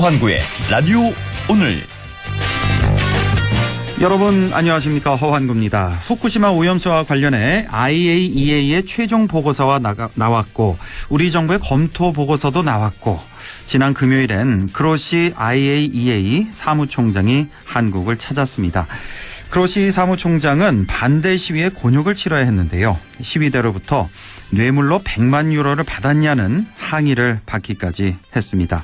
허환구의 라디오 오늘. 여러분 안녕하십니까, 허환구입니다. 후쿠시마 오염수와 관련해 IAEA의 최종 보고서가 나왔고 우리 정부의 검토 보고서도 나왔고 지난 금요일엔 그로시 IAEA 사무총장이 한국을 찾았습니다. 그로시 사무총장은 반대 시위에 곤욕을 치러야 했는데요. 시위대로부터 뇌물로 100만 유로를 받았냐는 항의를 받기까지 했습니다.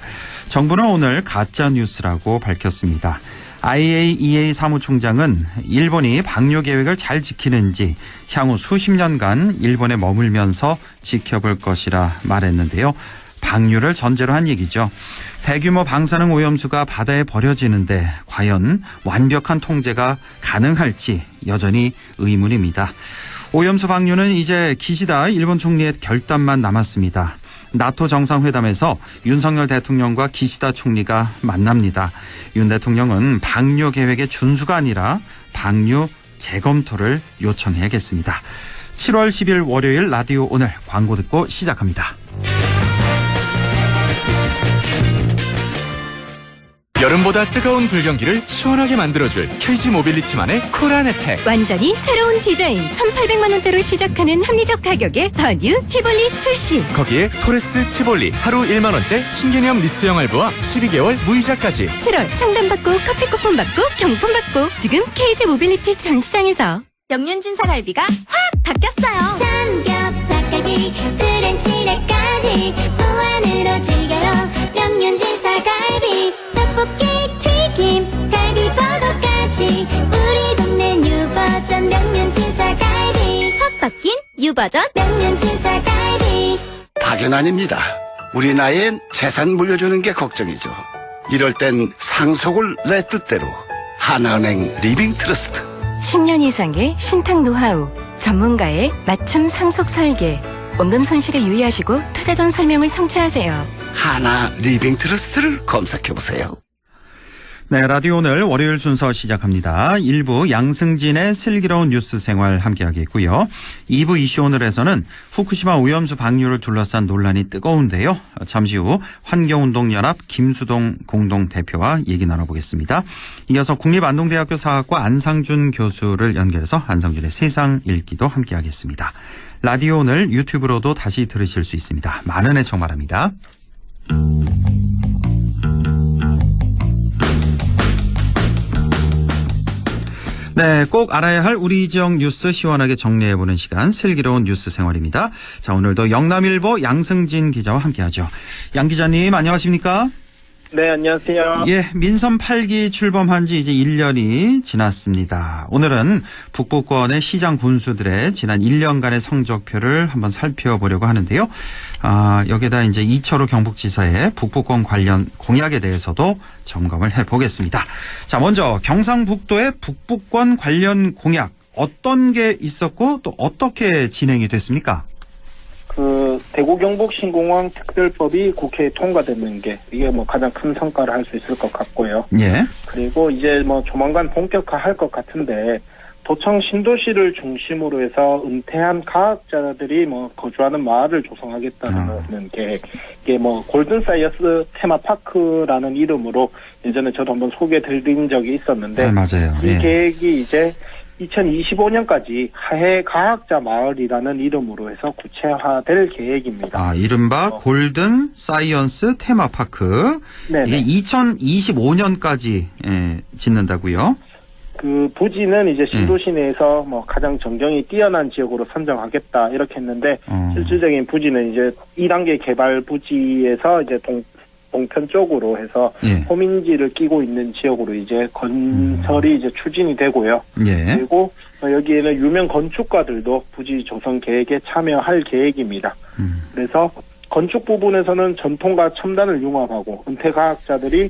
정부는 오늘 가짜 뉴스라고 밝혔습니다. IAEA 사무총장은 일본이 방류 계획을 잘 지키는지 향후 수십 년간 일본에 머물면서 지켜볼 것이라 말했는데요. 방류를 전제로 한 얘기죠. 대규모 방사능 오염수가 바다에 버려지는데 과연 완벽한 통제가 가능할지 여전히 의문입니다. 오염수 방류는 이제 기시다 일본 총리의 결단만 남았습니다. 나토 정상회담에서 윤석열 대통령과 기시다 총리가 만납니다. 윤 대통령은 방류 계획의 준수가 아니라 방류 재검토를 요청해야겠습니다. 7월 10일 월요일 라디오 오늘 광고 듣고 시작합니다. 여름보다 뜨거운 불경기를 시원하게 만들어줄 KG 모빌리티만의 쿨한 혜택. 완전히 새로운 디자인 1,800만 원대로 시작하는 합리적 가격에 더 뉴 티볼리 출시. 거기에 토레스 티볼리 하루 1만 원대 신개념 리스형 할부와 12개월 무이자까지. 7월 상담받고 커피 쿠폰 받고 경품 받고 지금 KG 모빌리티 전 시장에서. 명륜진사 갈비가 확 바뀌었어요. 삼겹 닭갈비 프렌치레까지 무한으로 즐겨요. 명륜진사 갈비 떡볶이 튀김 갈비버거까지 우리 동네 뉴버전 명륜진사 갈비 확 바뀐 뉴버전 명륜진사 갈비. 파견 아닙니다. 우리 나이엔 재산 물려주는 게 걱정이죠. 이럴 땐 상속을 내 뜻대로 하나은행 리빙 트러스트. 10년 이상의 신탁 노하우, 전문가의 맞춤 상속 설계. 원금 손실에 유의하시고 투자 전 설명을 청취하세요. 하나 리빙 트러스트를 검색해보세요. 네, 라디오 오늘 월요일 순서 시작합니다. 1부 양승진의 슬기로운 뉴스 생활 함께하겠고요. 2부 이슈 오늘에서는 후쿠시마 오염수 방류를 둘러싼 논란이 뜨거운데요. 잠시 후 환경운동연합 김수동 공동대표와 얘기 나눠보겠습니다. 이어서 국립안동대학교 사학과 안상준 교수를 연결해서 안상준의 세상 읽기도 함께하겠습니다. 라디오 오늘 유튜브로도 다시 들으실 수 있습니다. 많은 애청 바랍니다. 네, 꼭 알아야 할 우리 지역 뉴스 시원하게 정리해보는 시간, 슬기로운 뉴스 생활입니다. 자, 오늘도 영남일보 양승진 기자와 함께하죠. 양 기자님 안녕하십니까? 네, 안녕하세요. 예, 민선 8기 출범한 지 이제 1년이 지났습니다. 오늘은 북부권의 시장 군수들의 지난 1년간의 성적표를 한번 살펴보려고 하는데요. 여기에다 이제 이철우 경북지사의 북부권 관련 공약에 대해서도 점검을 해보겠습니다. 자, 먼저 경상북도의 북부권 관련 공약 어떤 게 있었고 또 어떻게 진행이 됐습니까? 대구 경북 신공항 특별법이 국회에 통과되는 게 이게 가장 큰 성과를 할 수 있을 것 같고요. 예. 그리고 이제 조만간 본격화할 것 같은데 도청 신도시를 중심으로 해서 은퇴한 과학자들이 거주하는 마을을 조성하겠다는 계획. 이게 골든 사이언스 테마파크라는 이름으로 예전에 저도 한번 소개드린 적이 있었는데 맞아요. 이 예. 계획이 이제 2025년까지 하해 과학자 마을이라는 이름으로 해서 구체화될 계획입니다. 이른바 골든 사이언스 테마파크. 네네. 이게 2025년까지 짓는다고요? 그 부지는 이제 신도시 내에서 가장 전경이 뛰어난 지역으로 선정하겠다 이렇게 했는데 실질적인 부지는 이제 2단계 개발 부지에서 이제 동편 쪽으로 해서 예. 호민지를 끼고 있는 지역으로 이제 건설이 이제 추진이 되고요. 예. 그리고 여기에는 유명 건축가들도 부지 조성 계획에 참여할 계획입니다. 그래서 건축 부분에서는 전통과 첨단을 융합하고 은퇴 과학자들이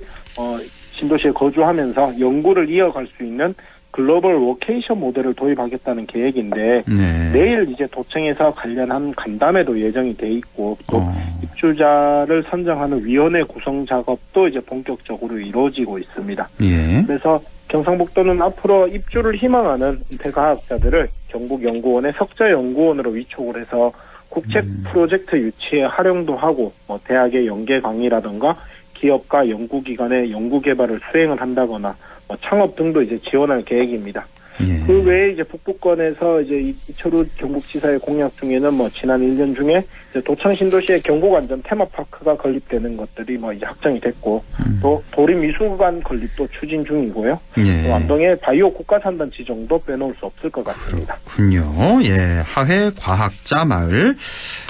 신도시에 거주하면서 연구를 이어갈 수 있는 글로벌 워케이션 모델을 도입하겠다는 계획인데 네. 내일 이제 도청에서 관련한 간담회도 예정이 돼 있고 또 입주자를 선정하는 위원회 구성 작업도 이제 본격적으로 이루어지고 있습니다. 예. 그래서 경상북도는 앞으로 입주를 희망하는 은퇴 과학자들을 경북연구원의 석자연구원으로 위촉을 해서 국책 프로젝트 유치에 활용도 하고 대학의 연계 강의라든가 기업과 연구기관의 연구개발을 수행을 한다거나 뭐 창업 등도 이제 지원할 계획입니다. 예. 그 외에 이제 북부권에서 이제 이철우 경북지사의 공약 중에는 뭐 지난 1년 중에 이제 도청 신도시의 경곡안전 테마파크가 건립되는 것들이 뭐 이제 확정이 됐고 또 도립미술관 건립도 추진 중이고요. 예. 또 안동의 바이오 국가산단 지정도 빼놓을 수 없을 것 같습니다. 그렇군요. 예, 하회 과학자 마을.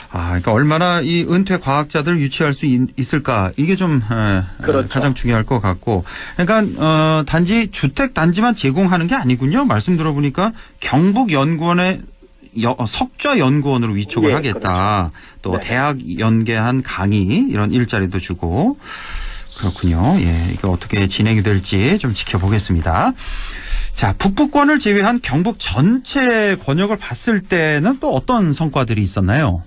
그러니까 얼마나 이 은퇴 과학자들 유치할 수 있을까 이게 좀 그렇죠. 가장 중요할 것 같고, 그러니까 단지 주택 단지만 제공하는 게 아니군요. 말씀 들어보니까 경북연구원의 석좌연구원으로 위촉을 예, 하겠다. 그렇죠. 또 네. 대학 연계한 강의 이런 일자리도 주고 그렇군요. 예, 이거 어떻게 진행이 될지 좀 지켜보겠습니다. 자, 북부권을 제외한 경북 전체 권역을 봤을 때는 또 어떤 성과들이 있었나요?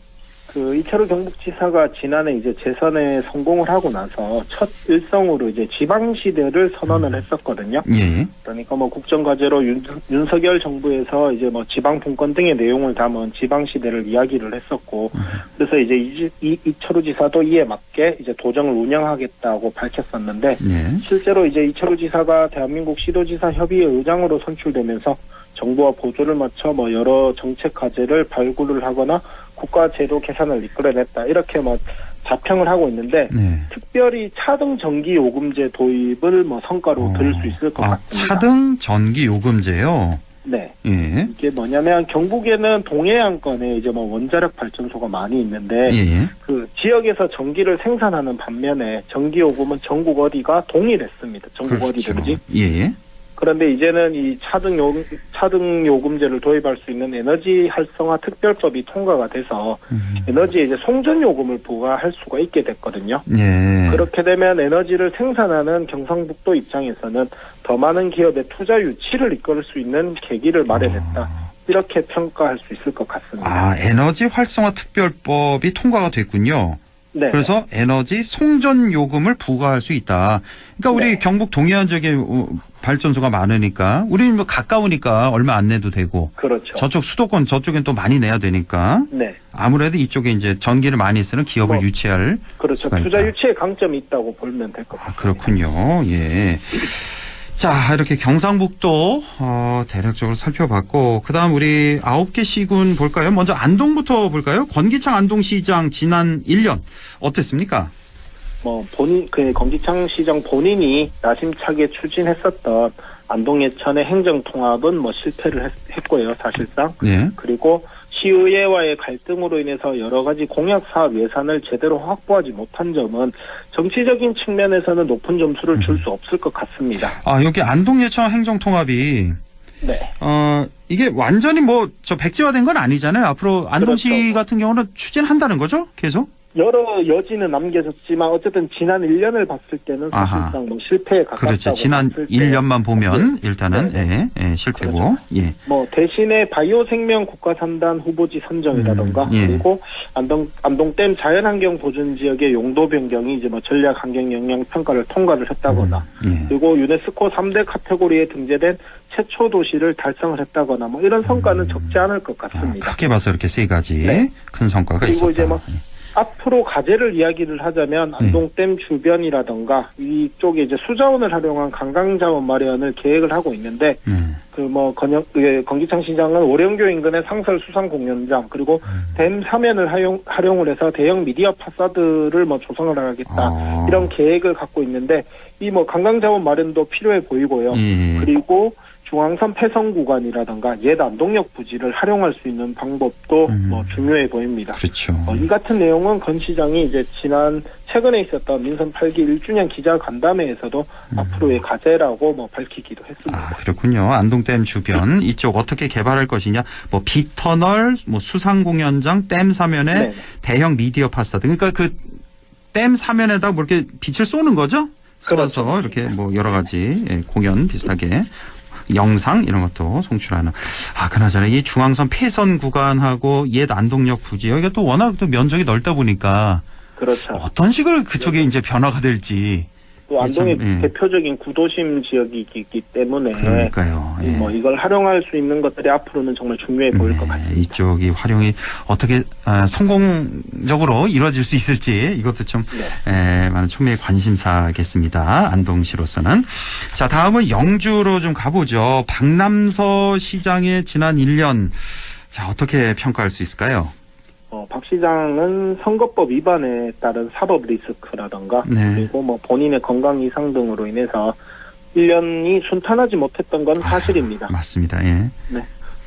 그 이철우 경북지사가 지난해 이제 재선에 성공을 하고 나서 첫 일성으로 이제 지방시대를 선언을 했었거든요. 예. 그러니까 뭐 국정과제로 윤석열 정부에서 이제 뭐 지방분권 등의 내용을 담은 지방시대를 이야기를 했었고, 그래서 이제 이철우 지사도 이에 맞게 이제 도정을 운영하겠다고 밝혔었는데, 예. 실제로 이제 이철우 지사가 대한민국 시도지사 협의회 의장으로 선출되면서 정부와 보조를 맞춰 뭐 여러 정책 과제를 발굴을 하거나 국가 제도 개선을 이끌어냈다. 이렇게 뭐 자평을 하고 있는데 네. 특별히 차등 전기 요금제 도입을 뭐 성과로 들을 수 있을 것 같습니다. 차등 전기 요금제요. 네. 예. 이게 뭐냐면 경북에는 동해안권에 이제 뭐 원자력 발전소가 많이 있는데 예. 그 지역에서 전기를 생산하는 반면에 전기 요금은 전국 어디가 동일했습니다. 전국 그렇죠. 어디든지. 예. 그런데 이제는 이 차등 요금제를 도입할 수 있는 에너지 활성화 특별법이 통과가 돼서 에너지에 이제 송전 요금을 부과할 수가 있게 됐거든요. 예. 그렇게 되면 에너지를 생산하는 경상북도 입장에서는 더 많은 기업의 투자 유치를 이끌 수 있는 계기를 마련했다. 이렇게 평가할 수 있을 것 같습니다. 에너지 활성화 특별법이 통과가 됐군요. 네. 그래서 에너지 송전 요금을 부과할 수 있다. 그러니까 우리 네. 경북 동해안 지역에 발전소가 많으니까 우리는 뭐 가까우니까 얼마 안 내도 되고 그렇죠. 저쪽 수도권 저쪽엔 또 많이 내야 되니까 네. 아무래도 이쪽에 이제 전기를 많이 쓰는 기업을 유치할 그렇죠. 수가 투자 있다. 유치에 강점이 있다고 보면 될 것 같습니다. 그렇군요. 예. 자, 이렇게 경상북도 대략적으로 살펴봤고, 그다음 우리 9개 시군 볼까요? 먼저 안동부터 볼까요? 권기창 안동시장 지난 1년 어땠습니까? 권기창 시장 본인이 야심차게 추진했었던 안동 예천의 행정 통합은 실패를 했고요, 사실상. 네. 그리고 시의회와의 갈등으로 인해서 여러 가지 공약 사업 예산을 제대로 확보하지 못한 점은 정치적인 측면에서는 높은 점수를 줄 수 없을 것 같습니다. 여기 안동 예천 행정 통합이 네. 이게 완전히 백지화된 건 아니잖아요. 앞으로 안동시 그렇죠. 같은 경우는 추진한다는 거죠? 계속? 여러 여지는 남겨졌지만 어쨌든 지난 1년을 봤을 때는 사실상 실패에 가깝다고. 그렇죠. 지난 봤을 때 1년만 보면 일단은 네. 실패고. 그렇죠. 예. 대신에 바이오 생명 국가산단 후보지 선정이라던가 예. 그리고 안동댐 자연환경 보존 지역의 용도 변경이 이제 전략 환경 영향 평가를 통과를 했다거나 예. 그리고 유네스코 3대 카테고리에 등재된 최초 도시를 달성을 했다거나 이런 성과는 적지 않을 것 같습니다. 크게 봐서 이렇게 세 가지 네. 큰 성과가 그리고 있었다. 이제 앞으로 과제를 이야기를 하자면 안동댐 주변이라던가 이쪽에 이제 수자원을 활용한 관광자원 마련을 계획을 하고 있는데 권기창 시장은 오령교 인근의 상설 수상 공연장 그리고 댐 사면을 활용을 해서 대형 미디어 파사드를 조성을 하겠다 이런 계획을 갖고 있는데 이 관광자원 마련도 필요해 보이고요. 예. 그리고 중앙선 폐성 구간이라든가 옛 안동역 부지를 활용할 수 있는 방법도 중요해 보입니다. 그렇죠. 이 같은 내용은 권 시장이 이제 최근에 있었던 민선 8기 1주년 기자 간담회에서도 앞으로의 과제라고 밝히기도 했습니다. 그렇군요. 안동댐 주변 이쪽 어떻게 개발할 것이냐, 빗터널, 수상 공연장, 댐 사면에 네. 대형 미디어 파사드. 그러니까 그 댐 사면에다 이렇게 빛을 쏘는 거죠? 쏘아서 그렇죠. 이렇게 여러 가지 공연 비슷하게. 영상 이런 것도 송출하는. 그나저나 이 중앙선 폐선 구간하고 옛 안동역 부지 여기가 또 워낙 또 면적이 넓다 보니까 그렇죠. 어떤 식으로 그쪽에 이제 변화가 될지 또 안동이 참, 예. 대표적인 구도심 지역이 있기 때문에 그러니까요. 예. 뭐 이걸 활용할 수 있는 것들이 앞으로는 정말 중요해 보일 것 같습니다. 이쪽이 활용이 어떻게 성공적으로 이루어질 수 있을지 이것도 좀 많은 총리의 관심사겠습니다. 안동시로서는. 자, 다음은 영주로 좀 가보죠. 박남서 시장의 지난 1년 자, 어떻게 평가할 수 있을까요? 박 시장은 선거법 위반에 따른 사법 리스크라던가 네. 그리고 뭐 본인의 건강 이상 등으로 인해서 1년이 순탄하지 못했던 건 사실입니다. 맞습니다. 예. 네.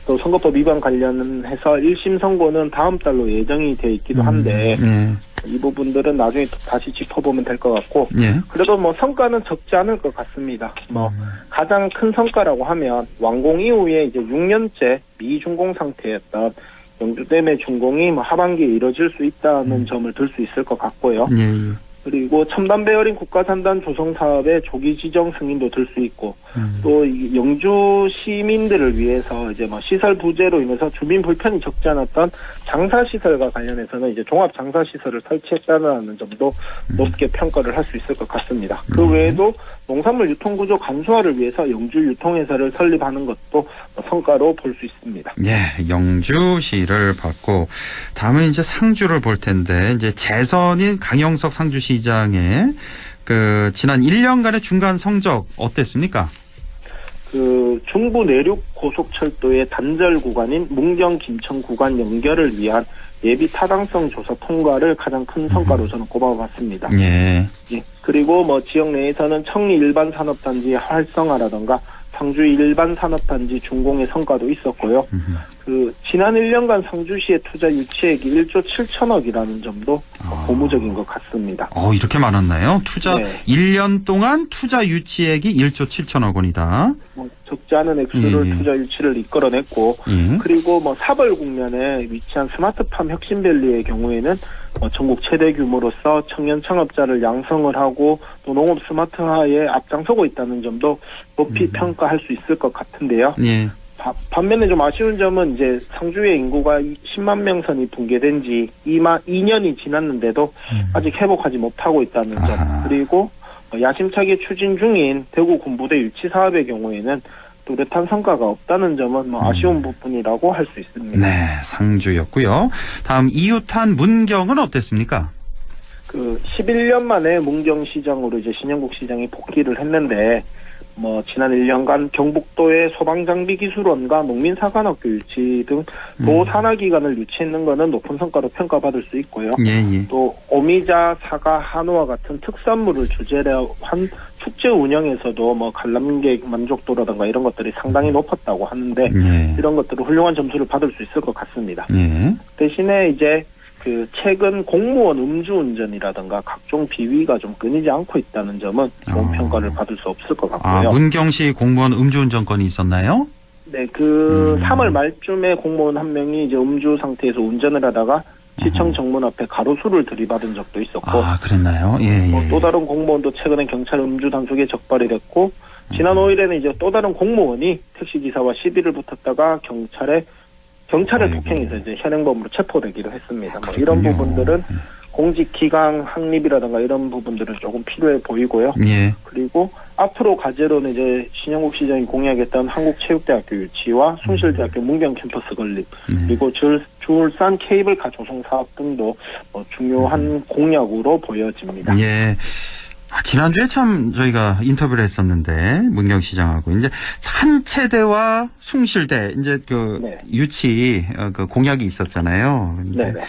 또 선거법 위반 관련해서 1심 선고는 다음 달로 예정이 돼 있기도 한데 예. 이 부분들은 나중에 또 다시 짚어보면 될 것 같고 예. 그래도 뭐 성과는 적지 않을 것 같습니다. 뭐 가장 큰 성과라고 하면 완공 이후에 이제 6년째 미준공 상태였던 영주댐의 준공이 뭐 하반기에 이뤄질 수 있다는 점을 들 수 있을 것 같고요. 예. 예. 그리고 첨단 배열인 국가산단 조성 사업의 조기 지정 승인도 들 수 있고 또 이 영주 시민들을 위해서 이제 뭐 시설 부재로 인해서 주민 불편이 적지 않았던 장사 시설과 관련해서는 이제 종합 장사 시설을 설치했다는 점도 높게 평가를 할 수 있을 것 같습니다. 그 외에도 농산물 유통 구조 간소화를 위해서 영주 유통회사를 설립하는 것도 성과로 볼 수 있습니다. 예, 영주시를 봤고 다음은 이제 상주를 볼 텐데 이제 재선인 강영석 상주시장의 그 지난 1년간의 중간 성적 어땠습니까? 그 중부 내륙 고속철도의 단절 구간인 문경 김천 구간 연결을 위한 예비 타당성 조사 통과를 가장 큰 성과로 저는 꼽아봤습니다. 예. 예. 그리고 뭐 지역 내에서는 청리 일반 산업단지 활성화라던가 상주 일반 산업단지 준공의 성과도 있었고요. 그 지난 1년간 상주시의 투자 유치액이 1조 7천억이라는 점도 고무적인 것 같습니다. 이렇게 많았나요? 투자 네. 1년 동안 투자 유치액이 1조 7천억 원이다. 뭐 적지 않은 액수를 예. 투자 유치를 이끌어냈고 예. 그리고 뭐 사벌 국면에 위치한 스마트팜 혁신밸리의 경우에는 전국 최대 규모로서 청년 창업자를 양성을 하고 또 농업 스마트화에 앞장서고 있다는 점도 높이 평가할 수 있을 것 같은데요. 예. 반면에 좀 아쉬운 점은 이제 상주의 인구가 10만 명 선이 붕괴된 지 2년이 지났는데도 아직 회복하지 못하고 있다는 점. 그리고 야심차게 추진 중인 대구 군부대 유치 사업의 경우에는 뚜렷한 성과가 없다는 점은 뭐 아쉬운 부분이라고 할 수 있습니다. 네, 상주였고요. 다음 이웃한 문경은 어땠습니까? 그 11년 만에 문경시장으로 이제 신영국 시장이 복귀를 했는데 뭐 지난 1년간 경북도의 소방장비기술원과 농민사관학교 유치 등 도산하기관을 유치했는 것은 높은 성과로 평가받을 수 있고요. 예, 예. 또 오미자, 사과, 한우와 같은 특산물을 주제로 한 축제 운영에서도 뭐 관람객 만족도라든가 이런 것들이 상당히 높았다고 하는데 예. 이런 것들은 훌륭한 점수를 받을 수 있을 것 같습니다. 예. 대신에 이제 그 최근 공무원 음주운전이라든가 각종 비위가 좀 끊이지 않고 있다는 점은 좋은 평가를 받을 수 없을 것 같고요. 문경시 공무원 음주운전 건이 있었나요? 네, 그 3월 말쯤에 공무원 한 명이 이제 음주 상태에서 운전을 하다가 시청 정문 앞에 가로수를 들이받은 적도 있었고. 그랬나요? 예, 예. 또 다른 공무원도 최근에 경찰 음주 단속에 적발이 됐고, 지난 5일에는 이제 또 다른 공무원이 택시기사와 시비를 붙었다가 경찰에 폭행해서 이제 현행범으로 체포되기도 했습니다. 뭐 이런 부분들은 공직기강 확립이라든가 이런 부분들은 조금 필요해 보이고요. 예. 그리고 앞으로 과제로는 이제 신영국 시장이 공약했던 한국체육대학교 유치와 숭실대학교 문경 캠퍼스 건립 그리고 주울산 케이블카 조성 사업 등도 중요한 공약으로 보여집니다. 예. 지난주에 참 저희가 인터뷰를 했었는데 문경시장하고 이제 한체대와 숭실대 이제 그 네. 유치 그 공약이 있었잖아요. 근데 네.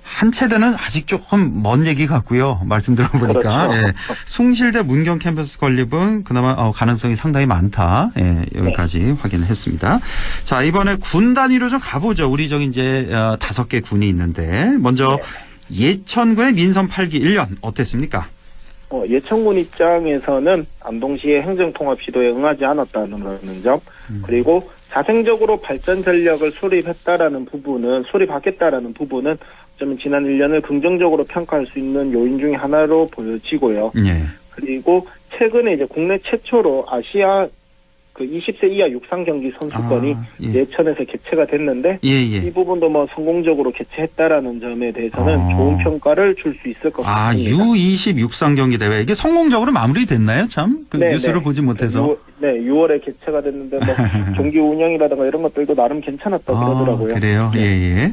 한체대는 아직 조금 먼 얘기 같고요. 말씀 들어보니까. 그렇죠. 예. 숭실대 문경 캠퍼스 건립은 그나마 가능성이 상당히 많다. 예. 여기까지 확인을 했습니다. 자, 이번에 군 단위로 좀 가보죠. 우리 저기 이제 5개 군이 있는데 먼저 예천군의 민선 8기 1년 어땠습니까? 예천군 입장에서는 안동시의 행정통합 시도에 응하지 않았다는 점, 그리고 자생적으로 발전 전력을 수립하겠다라는 부분은 좀 지난 1년을 긍정적으로 평가할 수 있는 요인 중에 하나로 보여지고요. 예. 그리고 최근에 이제 국내 최초로 아시아 그 20세 이하 육상 경기 선수권이 예천에서 개최가 됐는데 이 부분도 뭐 성공적으로 개최했다라는 점에 대해서는 좋은 평가를 줄 수 있을 것 같습니다. U20 육상 경기 대회 이게 성공적으로 마무리됐나요? 참 그 뉴스를 보지 못해서. 6월에 개최가 됐는데 뭐 경기 운영이라든가 이런 것들도 나름 괜찮았다고 그러더라고요. 그래요? 예.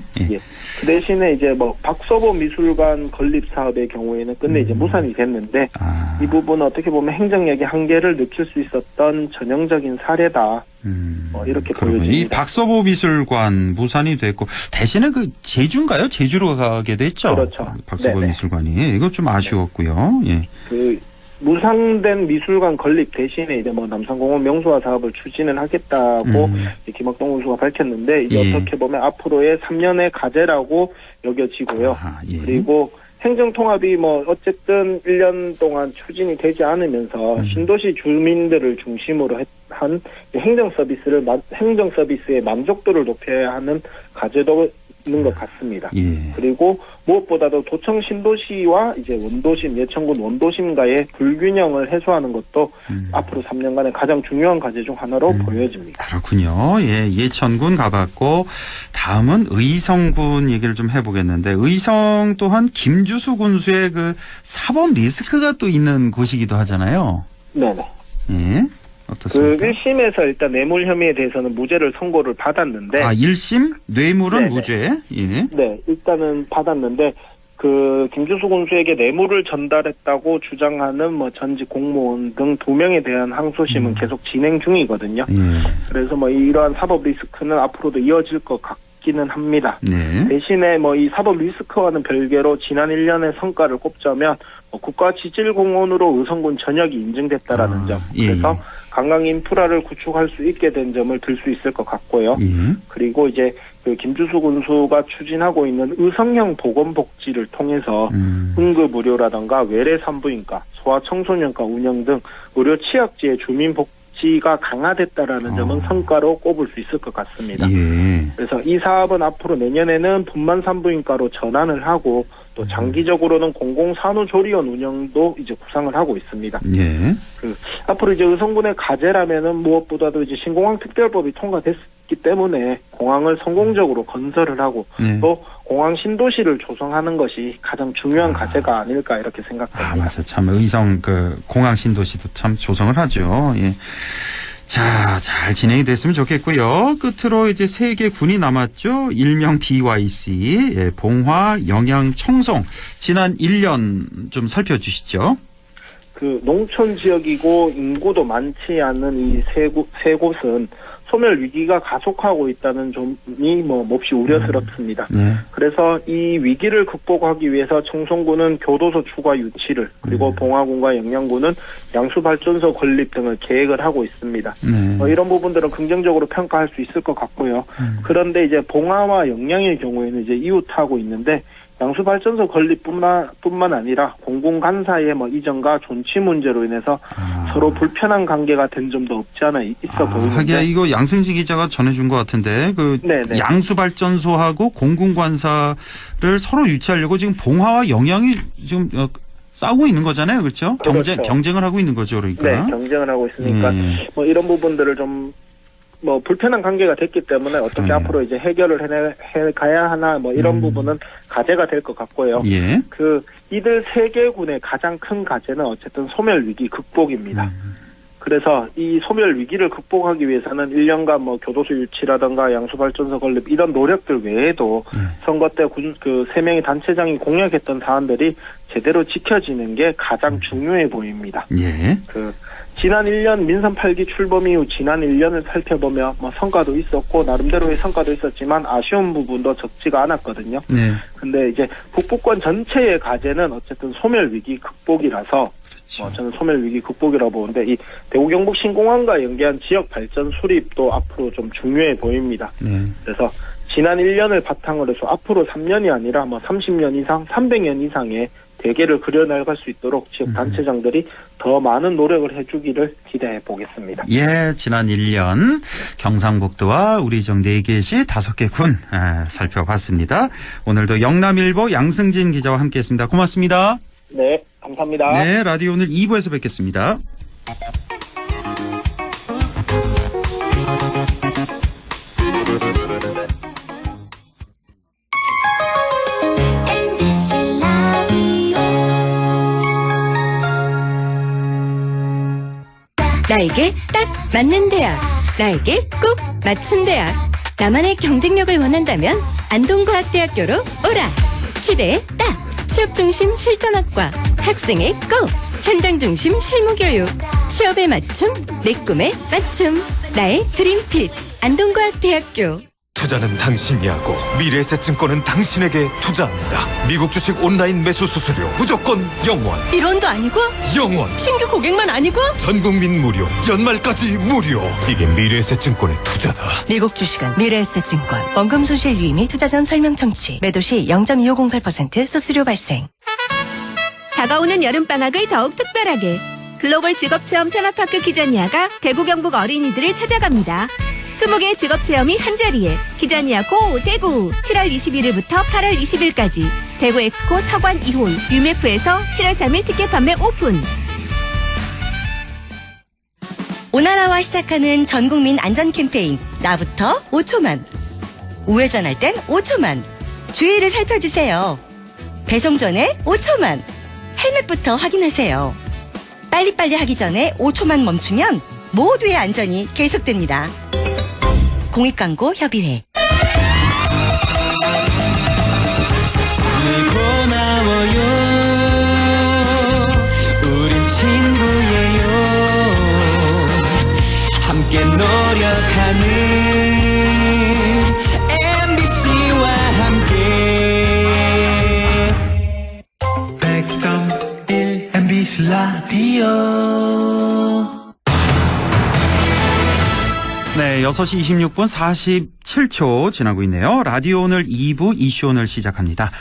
그 대신에 이제 뭐 박서보 미술관 건립 사업의 경우에는 끝내 이제 무산이 됐는데 이 부분은 어떻게 보면 행정력의 한계를 느낄 수 있었던 전형적인 사례다. 이렇게 보여집니다. 이 박서보 미술관 무산이 됐고 대신에 그 제주인가요? 제주로 가게 됐죠. 그렇죠. 박서보 미술관이 이거 좀 아쉬웠고요. 예. 그 무상된 미술관 건립 대신에 이제 뭐 남산공원 명소화 사업을 추진을 하겠다고 김학동 의수가 밝혔는데 이제 어떻게 보면 앞으로의 3년의 과제라고 여겨지고요. 그리고 행정통합이 뭐 어쨌든 1년 동안 추진이 되지 않으면서 신도시 주민들을 중심으로 한 행정 서비스의 만족도를 높여야 하는 과제도 있는 것 같습니다. 그리고 무엇보다도 도청 신도시와 이제 원도심, 예천군 원도심과의 불균형을 해소하는 것도 앞으로 3년간의 가장 중요한 과제 중 하나로 보여집니다. 그렇군요. 예천군 가봤고 다음은 의성군 얘기를 좀 해보겠는데 의성 또한 김주수 군수의 그 사법 리스크가 또 있는 곳이기도 하잖아요. 네네. 어떻습니까? 1심에서 일단 뇌물 혐의에 대해서는 무죄를 선고를 받았는데 1심 뇌물은 무죄? 네, 일단은 받았는데 그 김주수 군수에게 뇌물을 전달했다고 주장하는 뭐 전직 공무원 등 2명에 대한 항소심은 계속 진행 중이거든요. 그래서 뭐 이러한 사법 리스크는 앞으로도 이어질 것 같기는 합니다. 대신에 뭐 이 사법 리스크와는 별개로 지난 1년의 성과를 꼽자면 국가지질공원으로 의성군 전역이 인증됐다라는 점. 그래서 관광 인프라를 구축할 수 있게 된 점을 들 수 있을 것 같고요. 그리고 이제 그 김주수 군수가 추진하고 있는 의성형 보건복지를 통해서 응급의료라든가 외래 산부인과, 소아청소년과 운영 등 의료 취약지의 주민복지가 강화됐다라는 점은 성과로 꼽을 수 있을 것 같습니다. 그래서 이 사업은 앞으로 내년에는 분만 산부인과로 전환을 하고 또 장기적으로는 공공산후조리원 운영도 이제 구상을 하고 있습니다. 앞으로 이제 의성군의 과제라면은 무엇보다도 이제 신공항 특별법이 통과됐기 때문에 공항을 성공적으로 건설을 하고 또 공항 신도시를 조성하는 것이 가장 중요한 과제가 아닐까 이렇게 생각됩니다. 맞아, 참 의성 그 공항 신도시도 참 조성을 하죠. 자, 잘 진행이 됐으면 좋겠고요. 끝으로 이제 3개 군이 남았죠. 일명 BYC, 봉화, 영양, 청송. 지난 1년 좀 살펴주시죠. 그 농촌 지역이고 인구도 많지 않은 이 세 곳은 소멸 위기가 가속하고 있다는 점이 뭐 몹시 우려스럽습니다. 그래서 이 위기를 극복하기 위해서 청송군은 교도소 추가 유치를 그리고 봉화군과 영양군은 양수발전소 건립 등을 계획을 하고 있습니다. 이런 부분들은 긍정적으로 평가할 수 있을 것 같고요. 그런데 이제 봉화와 영양의 경우에는 이제 이웃하고 있는데 양수발전소 건립뿐만 아니라 공공간사의 뭐 이전과 존치 문제로 인해서 서로 불편한 관계가 된 점도 없지 않아 있어 보이는데. 하기야 이거 양승지 기자가 전해준 것 같은데 그 양수발전소하고 공공관사를 서로 유치하려고 지금 봉화와 영양이 지금 싸우고 있는 거잖아요, 그렇죠? 경쟁을 하고 있는 거죠, 그러니까. 네, 경쟁을 하고 있으니까 뭐 이런 부분들을 좀 뭐 불편한 관계가 됐기 때문에 어떻게 앞으로 이제 해결을 해가야 하나 뭐 이런 부분은 과제가 될 것 같고요. 그 이들 3개 군의 가장 큰 과제는 어쨌든 소멸 위기 극복입니다. 그래서 이 소멸 위기를 극복하기 위해서는 1년간 뭐 교도소 유치라든가 양수발전소 건립 이런 노력들 외에도 선거 때 그 3명의 단체장이 공약했던 사안들이 제대로 지켜지는 게 가장 중요해 보입니다. 그 지난 1년 민선 8기 출범 이후 지난 1년을 살펴보면 뭐 성과도 있었고 나름대로의 성과도 있었지만 아쉬운 부분도 적지가 않았거든요. 근데 이제 북부권 전체의 과제는 어쨌든 소멸 위기 극복이라서 저는 소멸 위기 극복이라고 보는데 이 대구 경북 신공항과 연계한 지역 발전 수립도 앞으로 좀 중요해 보입니다. 그래서 지난 1년을 바탕으로 해서 앞으로 3년이 아니라 뭐 30년 이상, 300년 이상의 대계를 그려나갈 수 있도록 지역 단체장들이 더 많은 노력을 해주기를 기대해 보겠습니다. 지난 1년 경상북도와 우리 정 4개시 5개 군 살펴봤습니다. 오늘도 영남일보 양승진 기자와 함께했습니다. 고맙습니다. 네, 감사합니다. 네, 라디오 오늘 2부에서 뵙겠습니다. 맞는 대학, 나에게 꼭 맞춘 대학. 나만의 경쟁력을 원한다면 안동과학대학교로 오라. 시대에 딱 취업 중심 실전학과, 학생의 꼭 현장 중심 실무교육, 취업에 맞춤, 내 꿈에 맞춤. 나의 드림핏 안동과학대학교. 투자는 당신이 하고 미래에셋증권은 당신에게 투자합니다. 미국 주식 온라인 매수 수수료 무조건 0원. 1원도 아니고 0원. 신규 고객만 아니고 전 국민 무료. 연말까지 무료. 이게 미래에셋증권의 투자다. 미국 주식은 미래에셋증권. 원금 손실 유의 및 투자 전 설명 청취. 매도 시 0.2508% 수수료 발생. 다가오는 여름방학을 더욱 특별하게 글로벌 직업체험 테마파크 키자니아가 대구 경북 어린이들을 찾아갑니다. 20개 직업체험이 한자리에 키자니아 고 대구. 7월 21일부터 8월 20일까지 대구 엑스코 서관 2홀 유메프에서 7월 3일 티켓 판매 오픈. 오나라와 시작하는 전국민 안전 캠페인 나부터 5초만. 우회전할 땐 5초만. 주의를 살펴주세요. 배송 전에 5초만. 헬멧부터 확인하세요. 빨리빨리 하기 전에 5초만 멈추면 모두의 안전이 계속됩니다. 공익광고협의회. 고마워요. 우린 친구예요. 함께 노력하는 MBC와 함께 100.1 MBC 라디오. 네, 6시 26분 47초 지나고 있네요. 라디오 오늘 2부 이슈 오늘 시작합니다.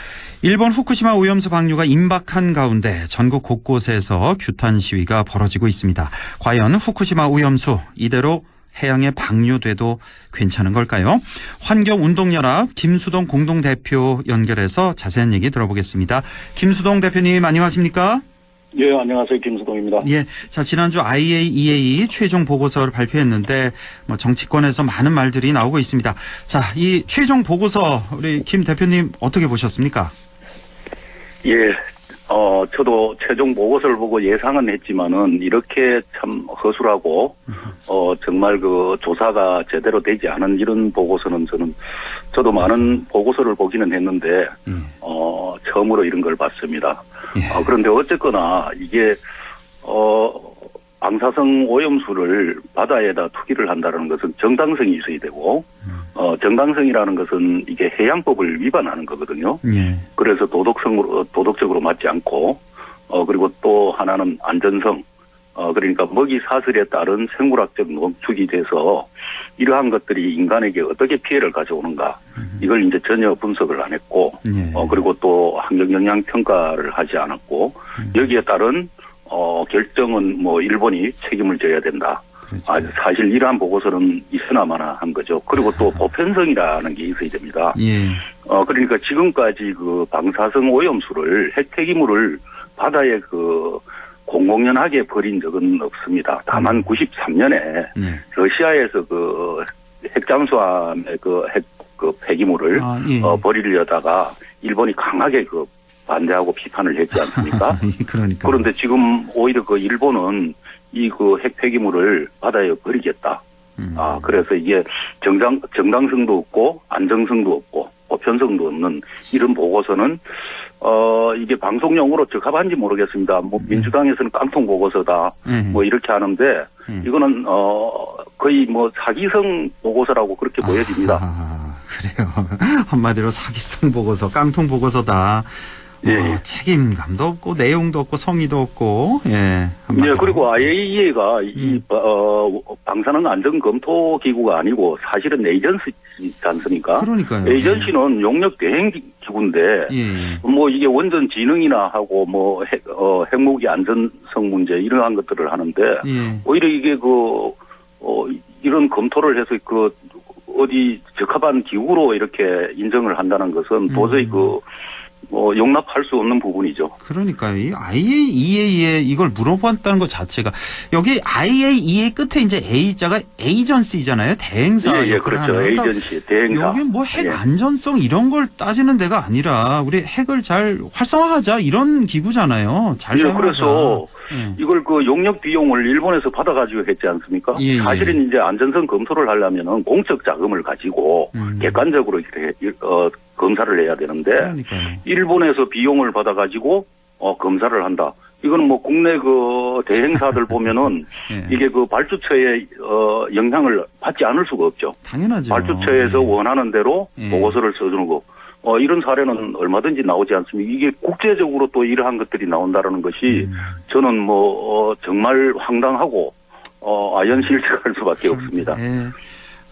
일본 후쿠시마 오염수 방류가 임박한 가운데 전국 곳곳에서 규탄 시위가 벌어지고 있습니다. 과연 후쿠시마 오염수 이대로 해양에 방류돼도 괜찮은 걸까요? 환경운동연합 김수동 공동대표 연결해서 자세한 얘기 들어보겠습니다. 김수동 대표님 안녕하십니까? 예, 안녕하세요. 김수동입니다. 예. 자, 지난주 IAEA 최종 보고서를 발표했는데, 정치권에서 많은 말들이 나오고 있습니다. 자, 이 최종 보고서, 우리 김 대표님 어떻게 보셨습니까? 예, 저도 최종 보고서를 보고 예상은 했지만은, 이렇게 참 허술하고, 정말 그 조사가 제대로 되지 않은 이런 보고서는 저도 많은 보고서를 보기는 했는데, 처음으로 이런 걸 봤습니다. 그런데 어쨌거나 이게 방사성 오염수를 바다에다 투기를 한다는 것은 정당성이 있어야 되고 정당성이라는 것은 이게 해양법을 위반하는 거거든요. 예. 그래서 도덕적으로 맞지 않고 그리고 또 하나는 안전성 그러니까 먹이 사슬에 따른 생물학적 농축이 돼서 이러한 것들이 인간에게 어떻게 피해를 가져오는가 이걸 이제 전혀 분석을 안 했고 그리고 또 환경영향 평가를 하지 않았고 여기에 따른 결정은 뭐 일본이 책임을 져야 된다. 그렇죠. 사실 이러한 보고서는 있으나마나 한 거죠. 그리고 또 보편성이라는 게 있어야 됩니다. 예. 그러니까 지금까지 그 방사성 오염수를 핵 폐기물을 바다에 공공연하게 버린 적은 없습니다. 다만 93년에 러시아에서 핵잠수함의 핵 폐기물을 버리려다가 일본이 강하게 반대하고 비판을 했지 않습니까? 그러니까. 그런데 지금 오히려 일본은 이 핵 폐기물을 바다에 버리겠다. 그래서 이게 정당성도 없고 안정성도 없고 보편성도 없는 이런 보고서는 이게 방송용으로 적합한지 모르겠습니다. 민주당에서는 깡통 보고서다. 이렇게 하는데 이거는 거의 사기성 보고서라고 그렇게 보여집니다. 그래요. 한마디로 사기성 보고서, 깡통 보고서다. 책임감도 없고 내용도 없고 성의도 없고 그리고 IAEA가 이 방사능 안전 검토 기구가 아니고 사실은 에이전시지 않습니까? 그러니까요. 에이전시는 용역 대행 기구인데 이게 원전 진흥이나 하고 핵무기 안전성 문제 이러한 것들을 하는데 오히려 이게 이런 검토를 해서 어디 적합한 기구로 이렇게 인정을 한다는 것은 도저히 용납할 수 없는 부분이죠. 그러니까요. 이 IAEA에 이걸 물어봤다는 것 자체가 여기 IAEA 끝에 이제 A자가 에이전시잖아요. 대행사. 예, 그렇죠. 에이전시, 대행사. 여기 핵 안전성 이런 걸 따지는 데가 아니라 우리 핵을 잘 활성화하자 이런 기구잖아요. 잘 사용하자. 그래서 이걸 그 용역 비용을 일본에서 받아가지고 했지 않습니까? 예, 예. 사실은 이제 안전성 검토를 하려면은 공적 자금을 가지고 객관적으로 이렇게 검사를 해야 되는데 그러니까요. 일본에서 비용을 받아가지고 검사를 한다. 이거는 뭐 국내 그 대행사들 보면은 예. 이게 그 발주처의 영향을 받지 않을 수가 없죠. 당연하죠. 발주처에서 예. 원하는 대로 예. 보고서를 써주는 거. 이런 사례는 얼마든지 나오지 않습니까? 이게 국제적으로 또 이러한 것들이 나온다라는 것이 저는 뭐 정말 황당하고 아연실색할 수밖에 없습니다. 예.